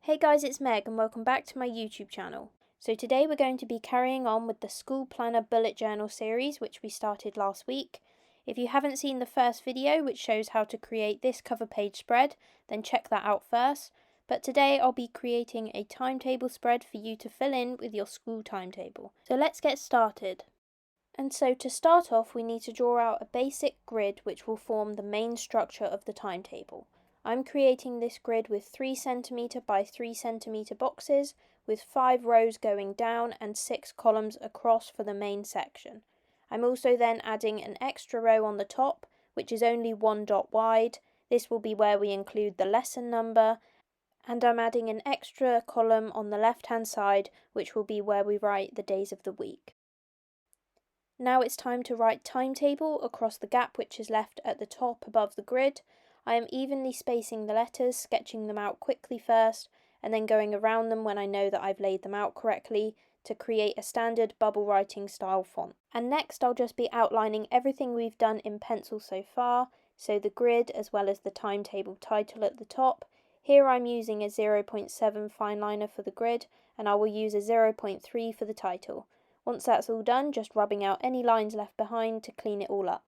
Hey guys, it's Meg and welcome back to my YouTube channel. So today we're going to be carrying on with the School Planner Bullet Journal series which we started last week. If you haven't seen the first video which shows how to create this cover page spread, then check that out first. But today I'll be creating a timetable spread for you to fill in with your school timetable. So let's get started. And so to start off we need to draw out a basic grid which will form the main structure of the timetable. I'm creating this grid with 3 cm by 3 cm boxes with 5 rows going down and 6 columns across for the main section. I'm also then adding an extra row on the top which is only 1 dot wide. This will be where we include the lesson number, and I'm adding an extra column on the left hand side which will be where we write the days of the week. Now it's time to write timetable across the gap which is left at the top above the grid. I am evenly spacing the letters, sketching them out quickly first, and then going around them when I know that I've laid them out correctly to create a standard bubble writing style font. And next I'll just be outlining everything we've done in pencil so far, so the grid as well as the timetable title at the top. Here I'm using a 0.7 fine liner for the grid, and I will use a 0.3 for the title. Once that's all done, just rubbing out any lines left behind to clean it all up.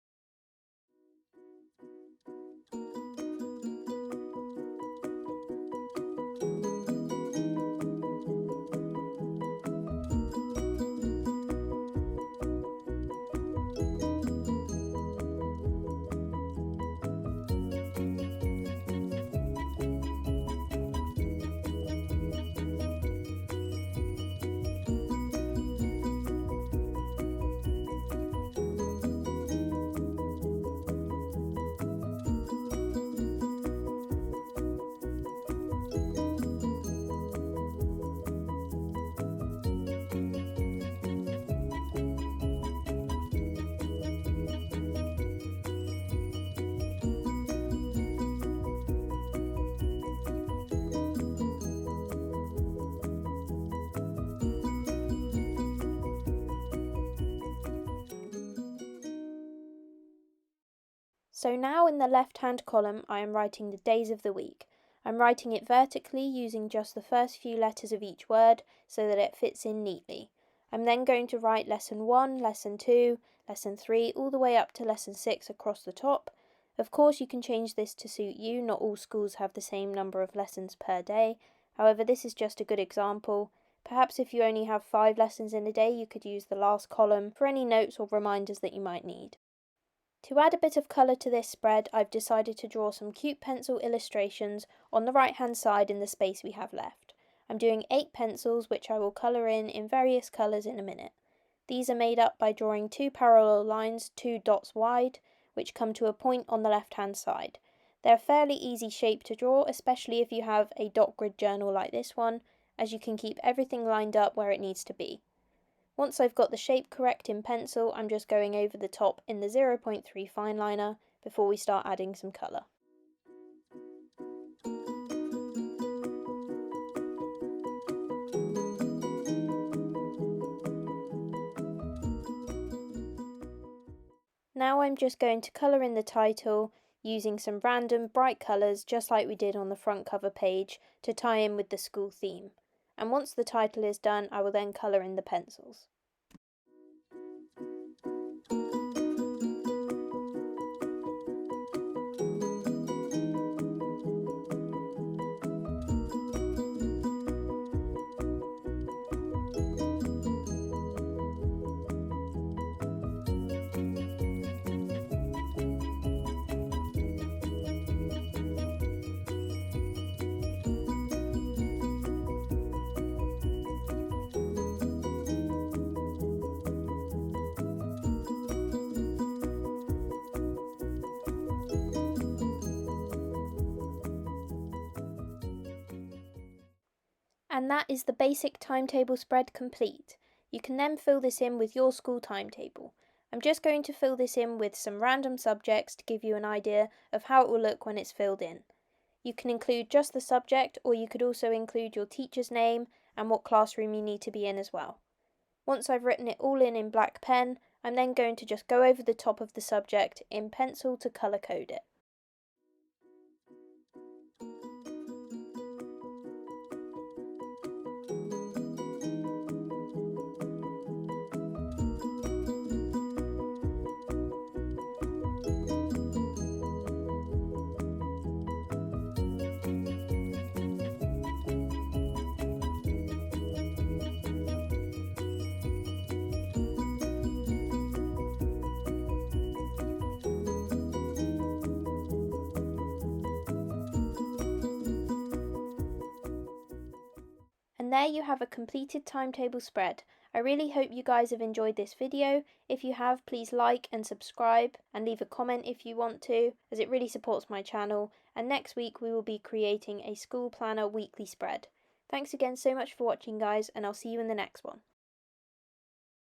So now in the left-hand column I am writing the days of the week. I'm writing it vertically using just the first few letters of each word so that it fits in neatly. I'm then going to write lesson 1, lesson 2, lesson 3 all the way up to lesson 6 across the top. Of course you can change this to suit you, not all schools have the same number of lessons per day. However, this is just a good example. Perhaps if you only have 5 lessons in a day you could use the last column for any notes or reminders that you might need. To add a bit of colour to this spread, I've decided to draw some cute pencil illustrations on the right hand side in the space we have left. I'm doing 8 pencils which I will colour in various colours in a minute. These are made up by drawing 2 parallel lines 2 dots wide which come to a point on the left hand side. They're a fairly easy shape to draw, especially if you have a dot grid journal like this one, as you can keep everything lined up where it needs to be. Once I've got the shape correct in pencil, I'm just going over the top in the 0.3 fine liner before we start adding some colour. Now I'm just going to colour in the title using some random bright colours just like we did on the front cover page to tie in with the school theme. And once the title is done, I will then colour in the pencils. And that is the basic timetable spread complete. You can then fill this in with your school timetable. I'm just going to fill this in with some random subjects to give you an idea of how it will look when it's filled in. You can include just the subject, or you could also include your teacher's name and what classroom you need to be in as well. Once I've written it all in black pen, I'm then going to just go over the top of the subject in pencil to colour code it. there you have a completed timetable spread. I really hope you guys have enjoyed this video. If you have, please like and subscribe and leave a comment if you want to, as it really supports my channel. And next week we will be creating a school planner weekly spread. Thanks again so much for watching, guys, and I'll see you in the next one.